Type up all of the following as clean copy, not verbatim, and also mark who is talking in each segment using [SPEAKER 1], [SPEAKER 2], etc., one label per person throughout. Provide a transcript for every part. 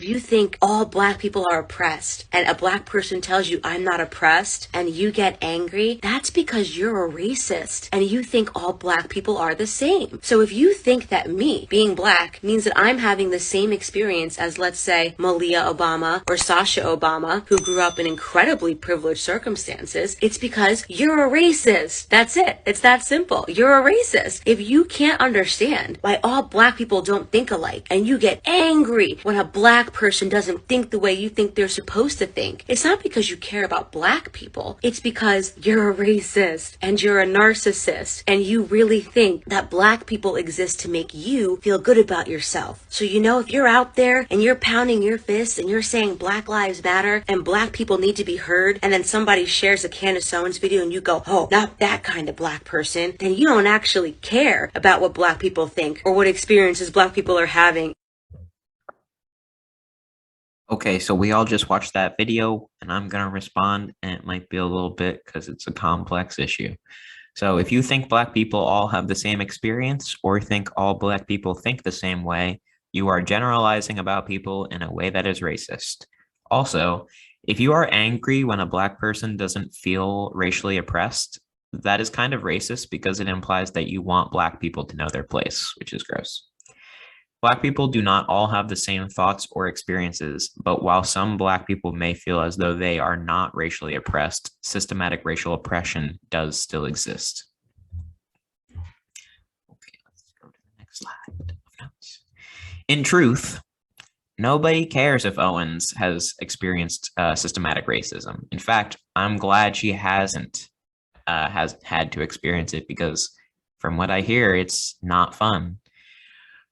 [SPEAKER 1] If you think all black people are oppressed and a black person tells you I'm not oppressed and you get angry, that's because you're a racist and you think all black people are the same. So if you think that me being black means that I'm having the same experience as, let's say, Malia Obama or Sasha Obama, who grew up in incredibly privileged circumstances, it's because you're a racist. That's it. It's that simple. You're a racist. If you can't understand why all black people don't think alike and you get angry when a black person doesn't think the way you think they're supposed to think, it's not because you care about black people. It's because you're a racist and you're a narcissist and you really think that black people exist to make you feel good about yourself. So if you're out there and you're pounding your fists and you're saying Black Lives Matter and black people need to be heard, and then somebody shares a Candace Owens video and you go, oh, not that kind of black person, then you don't actually care about what black people think or what experiences black people are having.
[SPEAKER 2] Okay, so we all just watched that video and I'm going to respond, and it might be a little bit because it's a complex issue. So if you think black people all have the same experience or think all black people think the same way, you are generalizing about people in a way that is racist. Also, if you are angry when a black person doesn't feel racially oppressed, that is kind of racist because it implies that you want black people to know their place, which is gross. Black people do not all have the same thoughts or experiences, but while some Black people may feel as though they are not racially oppressed, systematic racial oppression does still exist. Okay, let's go to the next slide. In truth, nobody cares if Owens has experienced systematic racism. In fact, I'm glad she has had to experience it because from what I hear, it's not fun.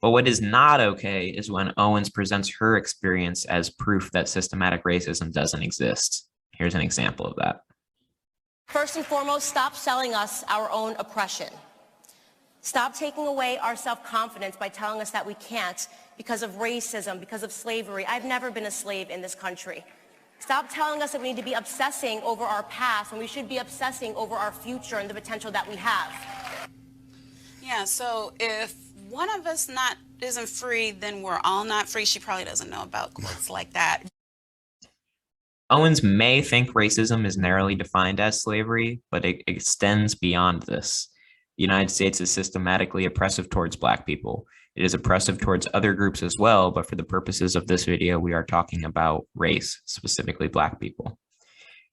[SPEAKER 2] But what is not okay is when Owens presents her experience as proof that systematic racism doesn't exist. Here's an example of that.
[SPEAKER 3] First and foremost, stop selling us our own oppression. Stop taking away our self-confidence by telling us that we can't because of racism, because of slavery. I've never been a slave in this country. Stop telling us that we need to be obsessing over our past when we should be obsessing over our future and the potential that we have.
[SPEAKER 4] Yeah, so if one of us isn't free, then we're all not free. She probably doesn't know about quotes like that.
[SPEAKER 2] Owens may think racism is narrowly defined as slavery, but it extends beyond this. The United States is systematically oppressive towards Black people. It is oppressive towards other groups as well, but for the purposes of this video, we are talking about race, specifically Black people.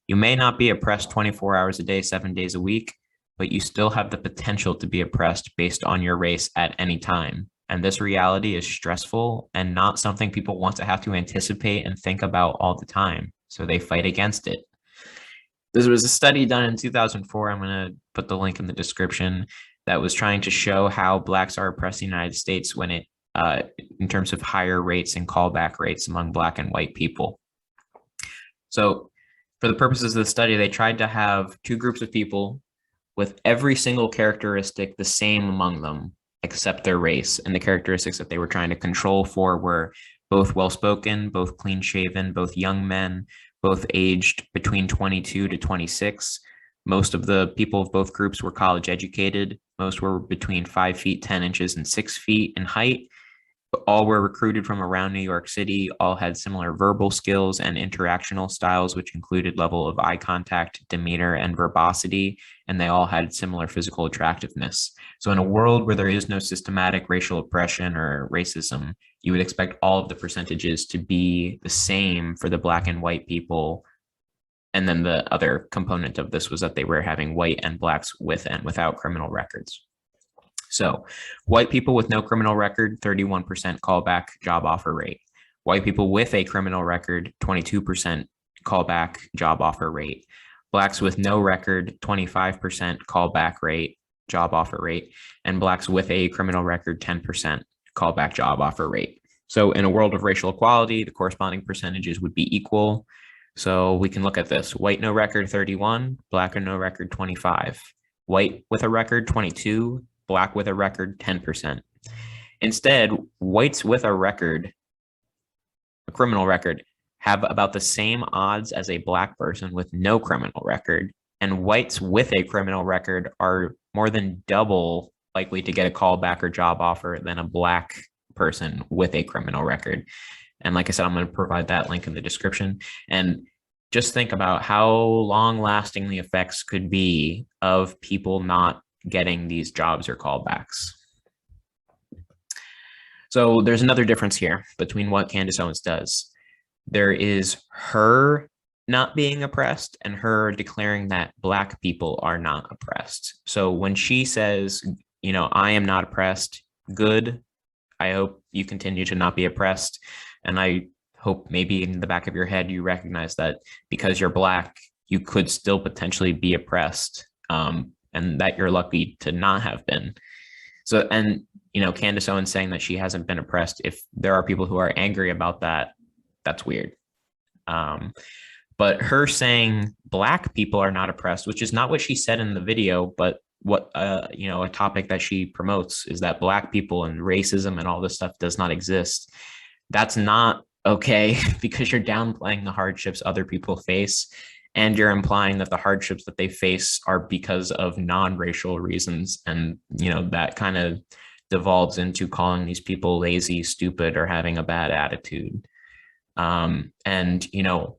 [SPEAKER 2] You may not be oppressed 24 hours a day, 7 days a week, but you still have the potential to be oppressed based on your race at any time. And this reality is stressful and not something people want to have to anticipate and think about all the time. So they fight against it. There was a study done in 2004, I'm going to put the link in the description, that was trying to show how Blacks are oppressed in the United States when in terms of higher rates and callback rates among Black and white people. So for the purposes of the study, they tried to have two groups of people with every single characteristic the same among them, except their race. And the characteristics that they were trying to control for were both well-spoken, both clean-shaven, both young men, both aged between 22 to 26. Most of the people of both groups were college educated. Most were between 5 feet, 10 inches and 6 feet in height. All were recruited from around New York City, all had similar verbal skills and interactional styles, which included level of eye contact, demeanor, and verbosity, and they all had similar physical attractiveness. So in a world where there is no systematic racial oppression or racism, you would expect all of the percentages to be the same for the Black and white people. And then the other component of this was that they were having white and Blacks with and without criminal records. So white people with no criminal record, 31% callback job offer rate. White people with a criminal record, 22% callback job offer rate. Blacks with no record, 25% callback rate, job offer rate. And Blacks with a criminal record, 10% callback job offer rate. So in a world of racial equality, the corresponding percentages would be equal. So we can look at this. White no record, 31. Black or no record, 25. White with a record, 22. Black with a record, 10%. Instead, whites with a record, a criminal record, have about the same odds as a Black person with no criminal record, and whites with a criminal record are more than double likely to get a callback or job offer than a Black person with a criminal record. And like I said, I'm going to provide that link in the description. And just think about how long lasting the effects could be of people not getting these jobs or callbacks. So there's another difference here between what Candace Owens does. There is her not being oppressed and her declaring that Black people are not oppressed. So when she says, you know, I am not oppressed, good. I hope you continue to not be oppressed. And I hope maybe in the back of your head, you recognize that because you're Black, you could still potentially be oppressed, and that you're lucky to not have been. So, and, you know, Candace Owens saying that she hasn't been oppressed, if there are people who are angry about that, that's weird. But her saying Black people are not oppressed, which is not what she said in the video, but what, you know, a topic that she promotes is that Black people and racism and all this stuff does not exist. That's not okay, because you're downplaying the hardships other people face. And you're implying that the hardships that they face are because of non-racial reasons. And, you know, that kind of devolves into calling these people lazy, stupid, or having a bad attitude. And, you know,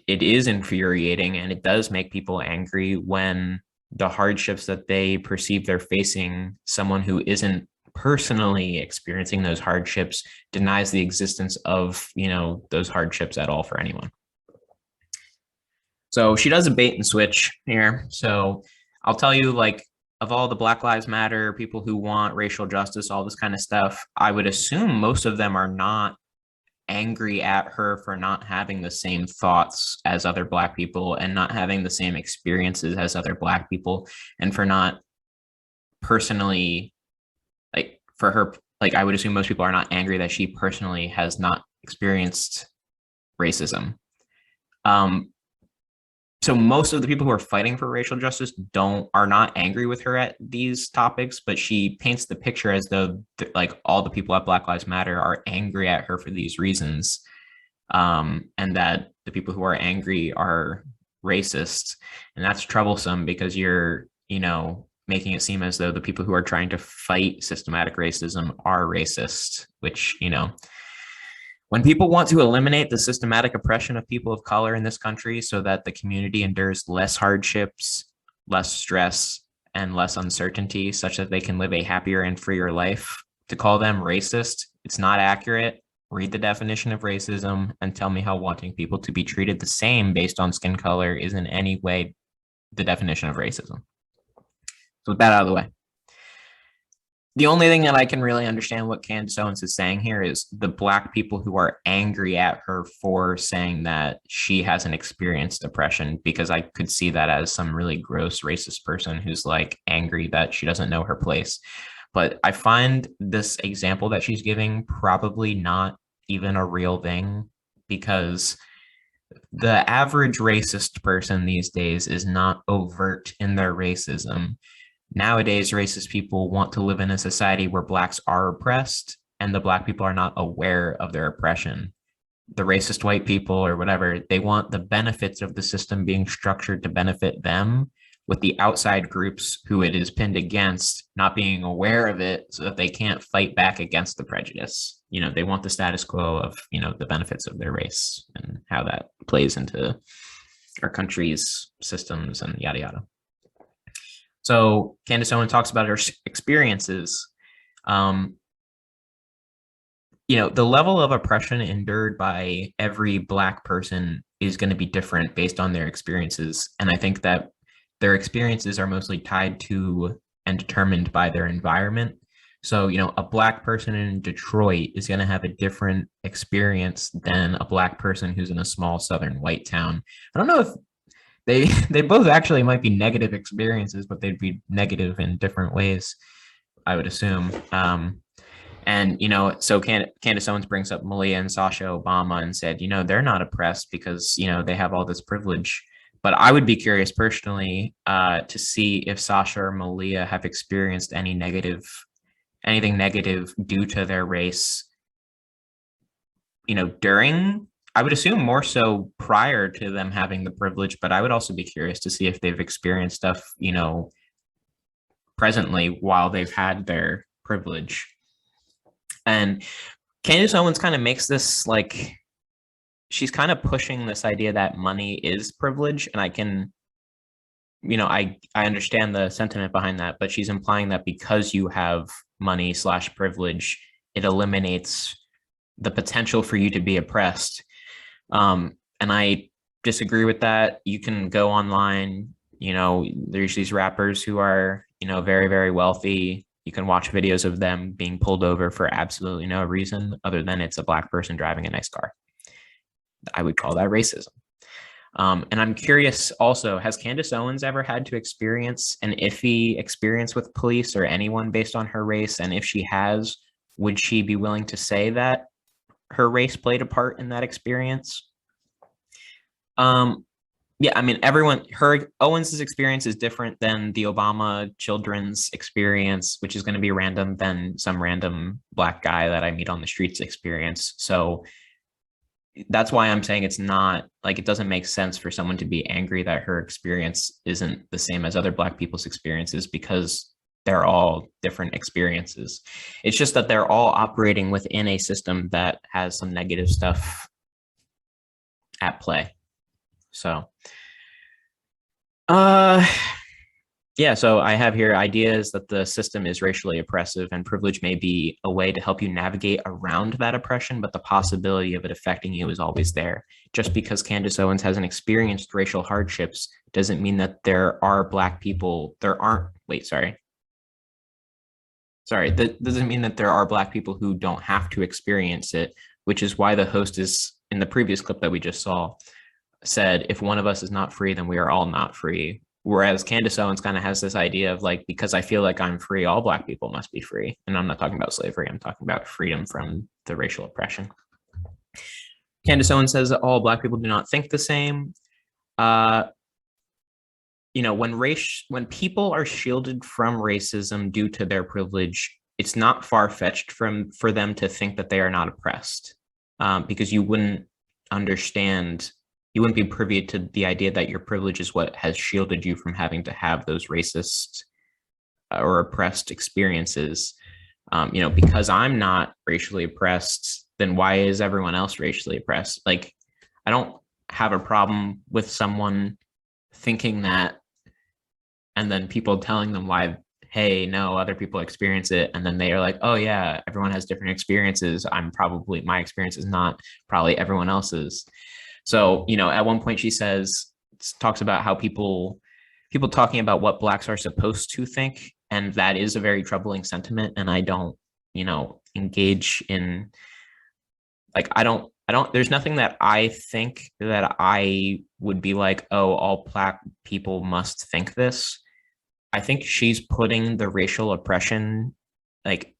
[SPEAKER 2] it is infuriating and it does make people angry when the hardships that they perceive they're facing, someone who isn't personally experiencing those hardships denies the existence of, you know, those hardships at all for anyone. So she does a bait and switch here. So I'll tell you, like, of all the Black Lives Matter, people who want racial justice, all this kind of stuff, I would assume most of them are not angry at her for not having the same thoughts as other Black people and not having the same experiences as other Black people, and for not personally, like, for her, like, I would assume most people are not angry that she personally has not experienced racism. So most of the people who are fighting for racial justice are not angry with her at these topics, but she paints the picture as though like all the people at Black Lives Matter are angry at her for these reasons, and that the people who are angry are racist. And that's troublesome because you're, you know, making it seem as though the people who are trying to fight systematic racism are racist, which, you know, when people want to eliminate the systematic oppression of people of color in this country so that the community endures less hardships, less stress, and less uncertainty, such that they can live a happier and freer life, to call them racist, it's not accurate. Read the definition of racism and tell me how wanting people to be treated the same based on skin color is in any way the definition of racism. So with that out of the way, the only thing that I can really understand what Candace Owens is saying here is the Black people who are angry at her for saying that she hasn't experienced oppression, because I could see that as some really gross racist person who's like angry that she doesn't know her place. But I find this example that she's giving probably not even a real thing, because the average racist person these days is not overt in their racism. Nowadays, racist people want to live in a society where Blacks are oppressed and the Black people are not aware of their oppression. The racist white people or whatever, they want the benefits of the system being structured to benefit them, with the outside groups who it is pinned against not being aware of it so that they can't fight back against the prejudice. You know, they want the status quo of, you know, the benefits of their race and how that plays into our country's systems and yada, yada. So Candace Owens talks about her experiences. You know, the level of oppression endured by every Black person is going to be different based on their experiences. And I think that their experiences are mostly tied to and determined by their environment. So, you know, a Black person in Detroit is going to have a different experience than a Black person who's in a small Southern white town. I don't know if they both actually might be negative experiences, but they'd be negative in different ways, I would assume. And, you know, so Candace Owens brings up Malia and Sasha Obama and said, you know, they're not oppressed because, you know, they have all this privilege. But I would be curious personally to see if Sasha or Malia have experienced anything negative due to their race, you know, during, I would assume more so prior to them having the privilege, but I would also be curious to see if they've experienced stuff, you know, presently while they've had their privilege. And Candace Owens kind of makes this like, she's kind of pushing this idea that money is privilege, and I can, I understand the sentiment behind that, but she's implying that because you have money / privilege, it eliminates the potential for you to be oppressed. And I disagree with that. You can go online, there's these rappers who are, very, very wealthy. You can watch videos of them being pulled over for absolutely no reason other than it's a Black person driving a nice car. I would call that racism. And I'm curious also, has Candace Owens ever had to experience an iffy experience with police or anyone based on her race? And if she has, would she be willing to say that her race played a part in that experience? Yeah, I mean, Owens's experience is different than the Obama children's experience, which is going to be random than some random Black guy that I meet on the streets experience. So that's why I'm saying it's not like, it doesn't make sense for someone to be angry that her experience isn't the same as other Black people's experiences, because they're all different experiences. It's just that they're all operating within a system that has some negative stuff at play. So, yeah, so I have here ideas that the system is racially oppressive and privilege may be a way to help you navigate around that oppression, but the possibility of it affecting you is always there. Just because Candace Owens hasn't experienced racial hardships doesn't mean that there are Black people, that doesn't mean that there are Black people who don't have to experience it, which is why the host is, in the previous clip that we just saw, said, if one of us is not free, then we are all not free. Whereas Candace Owens kind of has this idea of like, because I feel like I'm free, all Black people must be free. And I'm not talking about slavery. I'm talking about freedom from the racial oppression. Candace Owens says that all Black people do not think the same. When people are shielded from racism due to their privilege, it's not far-fetched for them to think that they are not oppressed, because you wouldn't be privy to the idea that your privilege is what has shielded you from having to have those racist or oppressed experiences. Because I'm not racially oppressed, then why is everyone else racially oppressed? Like, I don't have a problem with someone thinking that, and then people telling them why, hey, no, other people experience it. And then they are like, oh yeah, everyone has different experiences. My experience is not probably everyone else's. So, at one point she talks about how people talking about what Blacks are supposed to think. And that is a very troubling sentiment. And I don't, engage in, like, there's nothing that I think that I would be like, oh, all Black people must think this. I think she's putting the racial oppression, like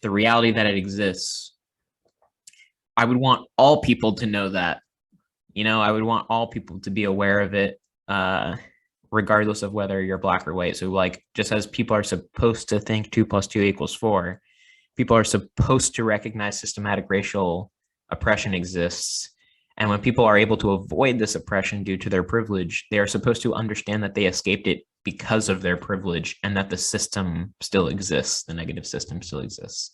[SPEAKER 2] the reality that it exists. I would want all people to know that, I would want all people to be aware of it, regardless of whether you're Black or white. So like, just as people are supposed to think 2 + 2 = 4, people are supposed to recognize systematic racial oppression exists. And when people are able to avoid this oppression due to their privilege, they are supposed to understand that they escaped it because of their privilege, and that the system still exists, the negative system still exists.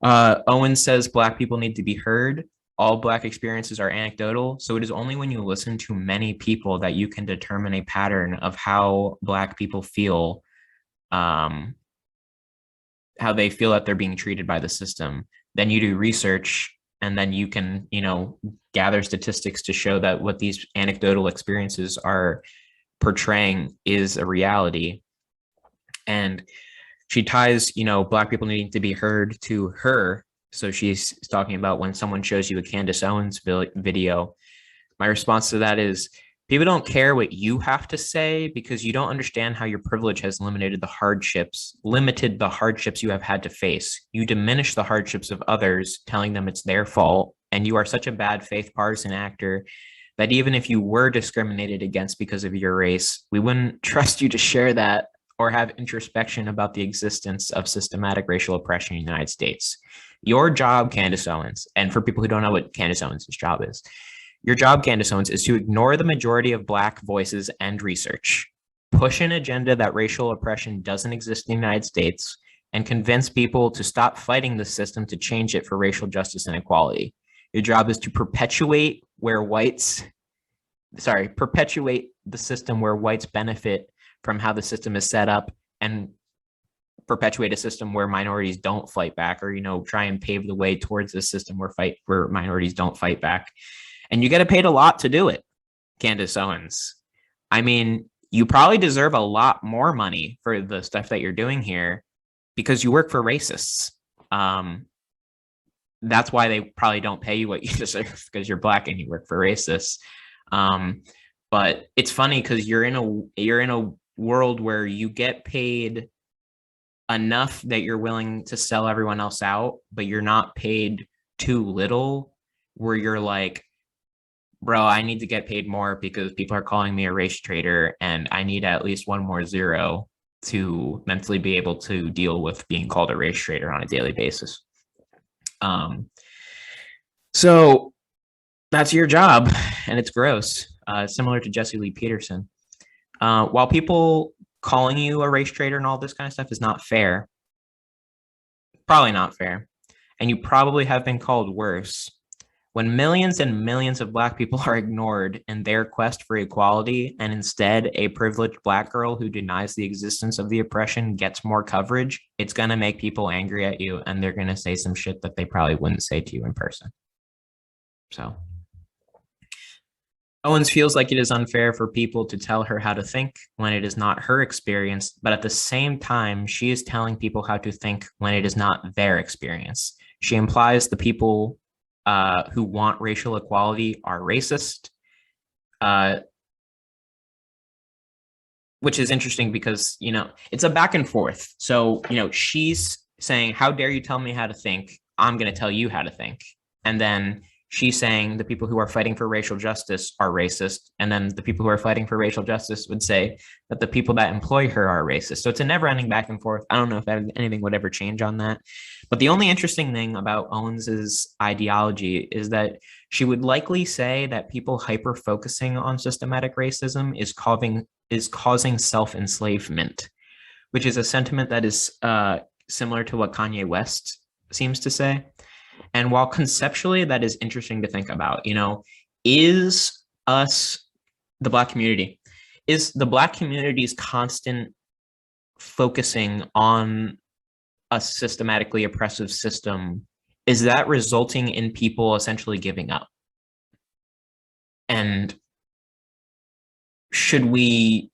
[SPEAKER 2] Owens says Black people need to be heard. All Black experiences are anecdotal, so it is only when you listen to many people that you can determine a pattern of how Black people feel, how they feel that they're being treated by the system. Then you do research, and then you can, gather statistics to show that what these anecdotal experiences are portraying is a reality. And she ties, Black people needing to be heard to her. So she's talking about when someone shows you a Candace Owens video, my response to that is, people don't care what you have to say because you don't understand how your privilege has limited the hardships you have had to face. You diminish the hardships of others, telling them it's their fault. And you are such a bad faith partisan actor that even if you were discriminated against because of your race, we wouldn't trust you to share that or have introspection about the existence of systematic racial oppression in the United States. Your job, Candace Owens, and for people who don't know what Candace Owens' job is, your job, Candace Owens, is to ignore the majority of Black voices and research, push an agenda that racial oppression doesn't exist in the United States, and convince people to stop fighting the system to change it for racial justice and equality. Your job is to perpetuate the system where whites benefit from how the system is set up, and perpetuate a system where minorities don't fight back, or, try and pave the way towards a system where minorities don't fight back. And you get paid a lot to do it, Candace Owens. I mean, you probably deserve a lot more money for the stuff that you're doing here because you work for racists. That's why they probably don't pay you what you deserve, because you're Black and you work for racists. But it's funny because you're in a world where you get paid enough that you're willing to sell everyone else out, but you're not paid too little, where you're like, bro, I need to get paid more because people are calling me a race traitor, and I need at least one more zero to mentally be able to deal with being called a race traitor on a daily basis. So that's your job, and it's gross. Similar to Jesse Lee Peterson. While people calling you a race traitor and all this kind of stuff is not fair, probably not fair, and you probably have been called worse, when millions and millions of Black people are ignored in their quest for equality, and instead a privileged Black girl who denies the existence of the oppression gets more coverage, it's going to make people angry at you, and they're going to say some shit that they probably wouldn't say to you in person. So Owens feels like it is unfair for people to tell her how to think when it is not her experience, but at the same time, she is telling people how to think when it is not their experience. She implies the people who want racial equality are racist, which is interesting because, it's a back and forth. So, she's saying, how dare you tell me how to think? I'm going to tell you how to think. And then she's saying the people who are fighting for racial justice are racist. And then the people who are fighting for racial justice would say that the people that employ her are racist. So it's a never-ending back and forth. I don't know if anything would ever change on that. But the only interesting thing about Owens's ideology is that she would likely say that people hyper-focusing on systematic racism is causing self-enslavement, which is a sentiment that is similar to what Kanye West seems to say. And while conceptually that is interesting to think about, is the Black community's constant focusing on a systematically oppressive system, is that resulting in people essentially giving up? And should we,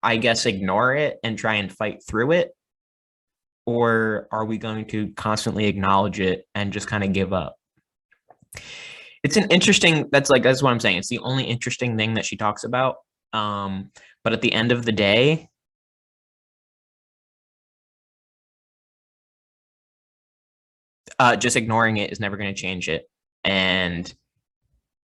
[SPEAKER 2] I guess, ignore it and try and fight through it? Or are we going to constantly acknowledge it and just kind of give up? It's an interesting, that's what I'm saying. It's the only interesting thing that she talks about. But at the end of the day, just ignoring it is never going to change it. And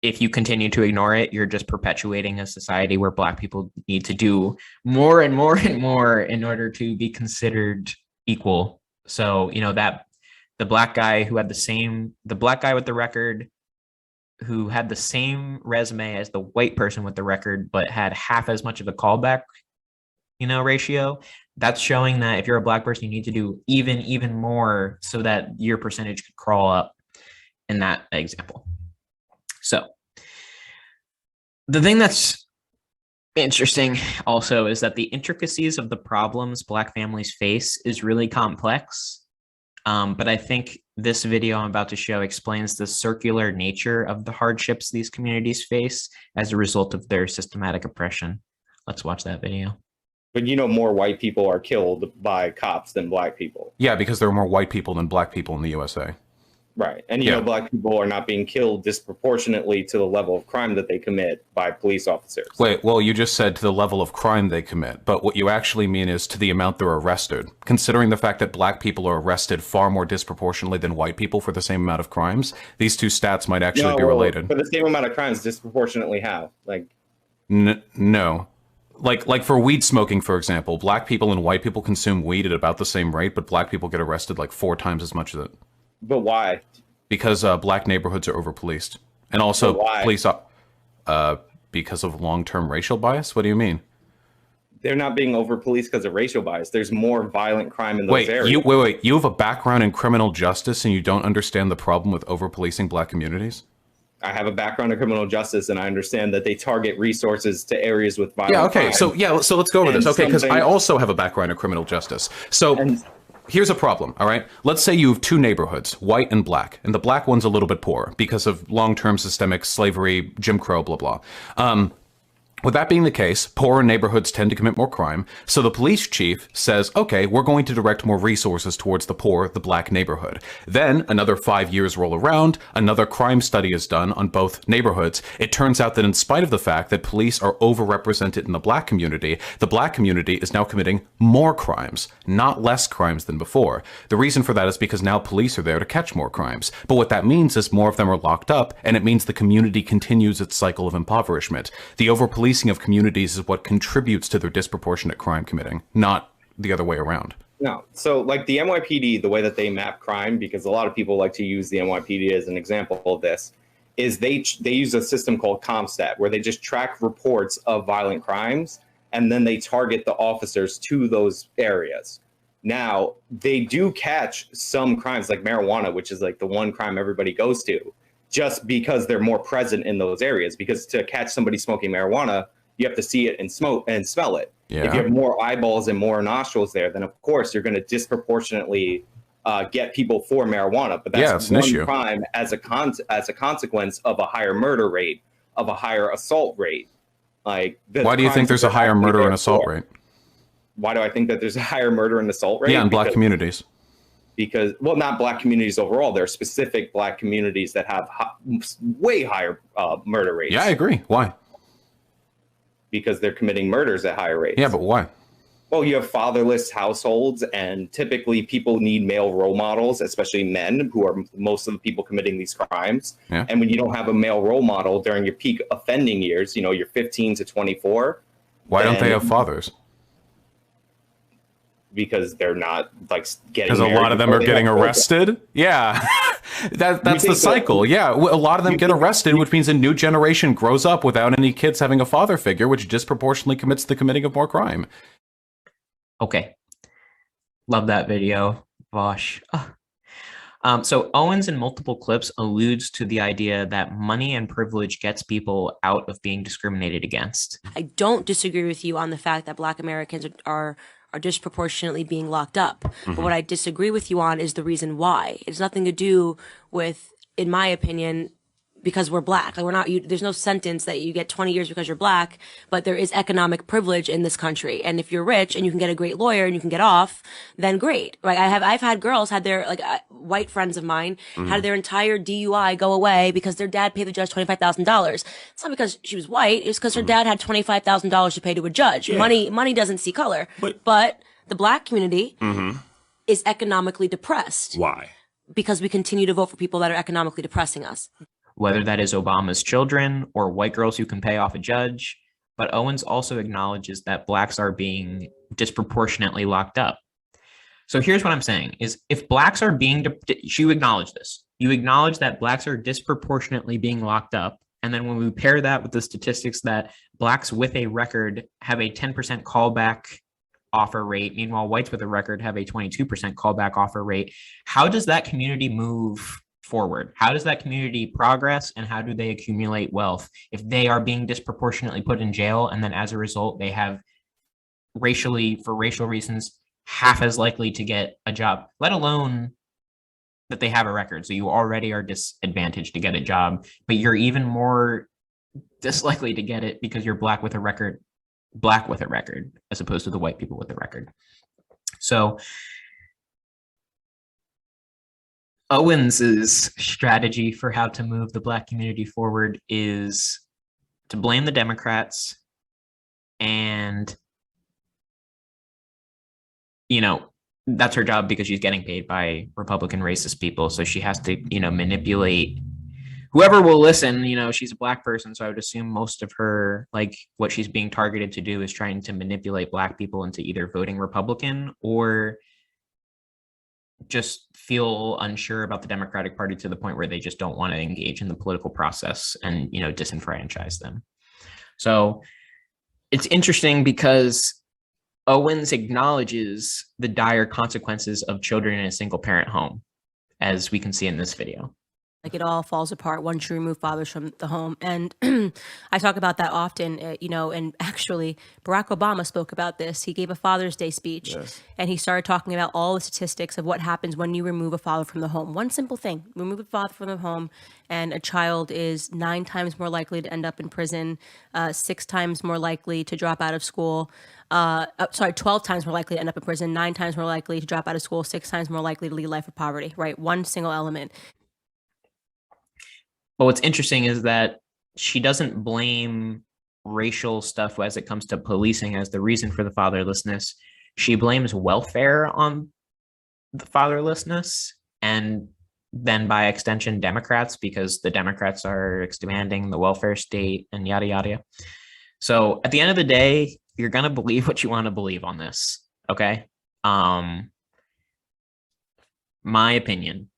[SPEAKER 2] if you continue to ignore it, you're just perpetuating a society where Black people need to do more and more and more in order to be considered equal. So, that the black guy with the record who had the same resume as the white person with the record, but had half as much of a callback, ratio, that's showing that if you're a Black person, you need to do even more so that your percentage could crawl up in that example. So the thing that's interesting also is that the intricacies of the problems Black families face is really complex. But I think this video I'm about to show explains the circular nature of the hardships these communities face as a result of their systematic oppression. Let's watch that video.
[SPEAKER 5] But more white people are killed by cops than Black people.
[SPEAKER 6] Yeah, because there are more white people than Black people in the USA.
[SPEAKER 5] Right. And, Black people are not being killed disproportionately to the level of crime that they commit by police officers.
[SPEAKER 6] Wait, well, you just said to the level of crime they commit, but what you actually mean is to the amount they're arrested. Considering the fact that Black people are arrested far more disproportionately than white people for the same amount of crimes, these two stats might actually be related.
[SPEAKER 5] For the same amount of crimes, disproportionately how?
[SPEAKER 6] No. Like for weed smoking, for example, Black people and white people consume weed at about the same rate, but Black people get arrested 4 times as much of it.
[SPEAKER 5] But why?
[SPEAKER 6] Because Black neighborhoods are over-policed. And also police because of long-term racial bias? What do you mean?
[SPEAKER 5] they're not being over policed because of racial bias. There's more violent crime in those areas.
[SPEAKER 6] Wait. You have a background in criminal justice and you don't understand the problem with over policing Black communities?
[SPEAKER 5] I have a background in criminal justice, and I understand that they target resources to areas with violent crime.
[SPEAKER 6] So let's go over this. Okay, because I also have a background in criminal justice. So here's a problem, all right? Let's say you have two neighborhoods, white and black, and the black one's a little bit poor because of long-term systemic slavery, Jim Crow, blah, blah. With that being the case, poorer neighborhoods tend to commit more crime. So the police chief says, okay, we're going to direct more resources towards the poor, the black neighborhood. Then another 5 years roll around, another crime study is done on both neighborhoods. It turns out that in spite of the fact that police are overrepresented in the black community is now committing more crimes, not less crimes than before. The reason for that is because now police are there to catch more crimes. But what that means is more of them are locked up, and it means the community continues its cycle of impoverishment. The over-policing of communities is what contributes to their disproportionate crime committing, not the other way around.
[SPEAKER 5] No. So like the NYPD, the way that they map crime, because a lot of people like to use the NYPD as an example of this, is they use a system called CompStat, where they just track reports of violent crimes, and then they target the officers to those areas. Now, they do catch some crimes like marijuana, which is like the one crime everybody goes to, just because they're more present in those areas. Because to catch somebody smoking marijuana, you have to see it and smell it. Yeah. If you have more eyeballs and more nostrils there, then of course you're going to disproportionately get people for marijuana. But that's one issue. Crime as a consequence of a higher murder rate, of a higher assault rate. Like,
[SPEAKER 6] why do you think there's a higher murder and assault rate?
[SPEAKER 5] Why do I think that there's a higher murder and assault rate?
[SPEAKER 6] Yeah, in black communities.
[SPEAKER 5] Because, well, not black communities overall. There are specific black communities that have way higher murder rates.
[SPEAKER 6] Yeah, I agree. Why?
[SPEAKER 5] Because they're committing murders at higher rates.
[SPEAKER 6] Yeah, but why?
[SPEAKER 5] Well, you have fatherless households, and typically people need male role models, especially men, who are most of the people committing these crimes. Yeah. And when you don't have a male role model during your peak offending years, you're 15 to 24.
[SPEAKER 6] Why don't they have fathers?
[SPEAKER 5] Because they're not like getting.
[SPEAKER 6] Because a lot of them are getting arrested. Yeah, that's the cycle. Yeah, a lot of them get arrested, which means a new generation grows up without any kids having a father figure, which disproportionately commits the committing of more crime.
[SPEAKER 2] Okay, love that video, Vosh. So Owens in multiple clips alludes to the idea that money and privilege gets people out of being discriminated against.
[SPEAKER 1] I don't disagree with you on the fact that Black Americans are disproportionately being locked up. Mm-hmm. But what I disagree with you on is the reason why. It's nothing to do with, in my opinion, because we're Black. Like there's no sentence that you get 20 years because you're Black, but there is economic privilege in this country. And if you're rich and you can get a great lawyer and you can get off, then great. Like I've had girls had their, white friends of mine had their entire DUI go away because their dad paid the judge $25,000. It's not because she was white. It's because her dad had $25,000 to pay to a judge. Yeah. Money doesn't see color. But the Black community is economically depressed.
[SPEAKER 7] Why?
[SPEAKER 1] Because we continue to vote for people that are economically depressing us.
[SPEAKER 2] Whether that is Obama's children or white girls who can pay off a judge. But Owens also acknowledges that Blacks are being disproportionately locked up. So here's what I'm saying is if Blacks are being, you acknowledge this. You acknowledge that Blacks are disproportionately being locked up. And then when we pair that with the statistics that Blacks with a record have a 10% callback offer rate, meanwhile, whites with a record have a 22% callback offer rate, how does that community move forward? How does that community progress, and how do they accumulate wealth if they are being disproportionately put in jail, and then as a result they have for racial reasons half as likely to get a job, let alone that they have a record? So you already are disadvantaged to get a job, but you're even more dislikely to get it because you're Black with a record, as opposed to the white people with a record. So Owens's strategy for how to move the Black community forward is to blame the Democrats, and that's her job because she's getting paid by Republican racist people, so she has to manipulate whoever will listen. She's a Black person, so I would assume most of her, what she's being targeted to do is trying to manipulate Black people into either voting Republican or just feel unsure about the Democratic Party to the point where they just don't want to engage in the political process and, disenfranchise them. So it's interesting because Owens acknowledges the dire consequences of children in a single parent home, as we can see in this video.
[SPEAKER 7] Like, it all falls apart once you remove fathers from the home. And I talk about that often, and actually Barack Obama spoke about this. He gave a Father's Day speech, and he started talking about all the statistics of what happens when you remove a father from the home. One simple thing: remove a father from the home, and a child is 9 times more likely to end up in prison, 6 times more likely to drop out of school. 12 times more likely to end up in prison, 9 times more likely to drop out of school, 6 times more likely to lead a life of poverty, right? One single element.
[SPEAKER 2] But what's interesting is that she doesn't blame racial stuff as it comes to policing as the reason for the fatherlessness. She blames welfare on the fatherlessness, and then by extension Democrats, because the Democrats are expanding the welfare state and yada yada. So at the end of the day, you're gonna believe what you want to believe on this, okay? My opinion,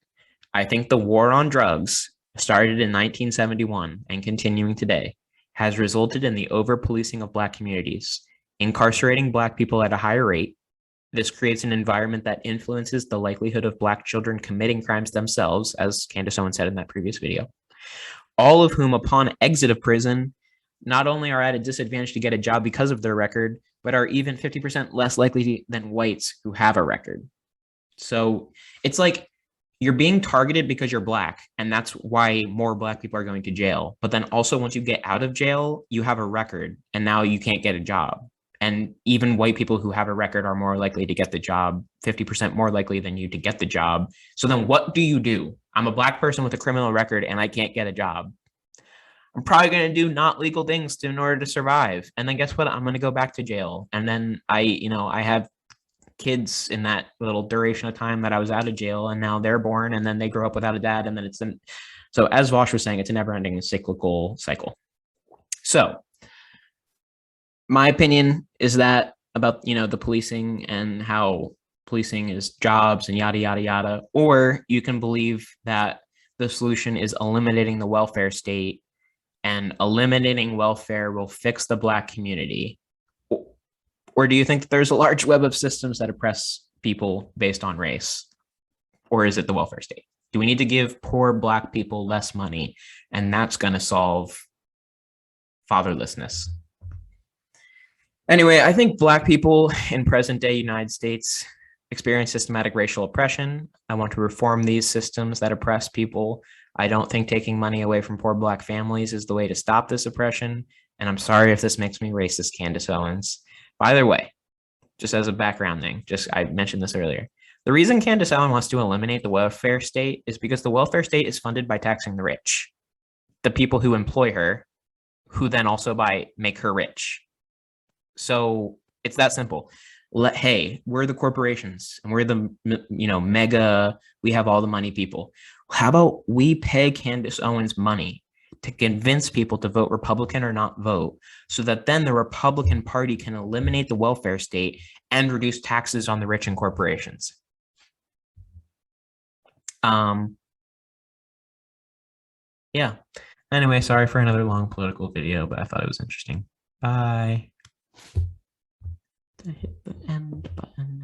[SPEAKER 2] I think the war on drugs, started in 1971 and continuing today, has resulted in the over-policing of Black communities, incarcerating Black people at a higher rate. This creates an environment that influences the likelihood of Black children committing crimes themselves, as Candace Owens said in that previous video, all of whom upon exit of prison not only are at a disadvantage to get a job because of their record, but are even 50% less likely than whites who have a record. So it's like, you're being targeted because you're Black, and that's why more Black people are going to jail. But then also, once you get out of jail, you have a record, and now you can't get a job. And even white people who have a record are more likely to get the job, 50% more likely than you to get the job. So then what do? I'm a Black person with a criminal record, and I can't get a job. I'm probably going to do not legal things in order to survive. And then guess what? I'm going to go back to jail. And then I have kids in that little duration of time that I was out of jail, and now they're born, and then they grow up without a dad, and then so as Vosh was saying, it's a never-ending cyclical cycle. So my opinion is that about the policing and how policing is jobs and yada yada yada, or you can believe that the solution is eliminating the welfare state, and eliminating welfare will fix the Black community. Or do you think that there's a large web of systems that oppress people based on race? Or is it the welfare state? Do we need to give poor Black people less money, and that's going to solve fatherlessness? Anyway, I think Black people in present day United States experience systematic racial oppression. I want to reform these systems that oppress people. I don't think taking money away from poor Black families is the way to stop this oppression. And I'm sorry if this makes me racist, Candace Owens. By the way, just as a background thing, I mentioned this earlier. The reason Candace Owens wants to eliminate the welfare state is because the welfare state is funded by taxing the rich, the people who employ her, who then also make her rich. So it's that simple. Hey, we're the corporations, and we're the mega, we have all the money people. How about we pay Candace Owens money to convince people to vote Republican or not vote, so that then the Republican Party can eliminate the welfare state and reduce taxes on the rich and corporations. Yeah. Anyway, sorry for another long political video, but I thought it was interesting. Bye. Hit the end button.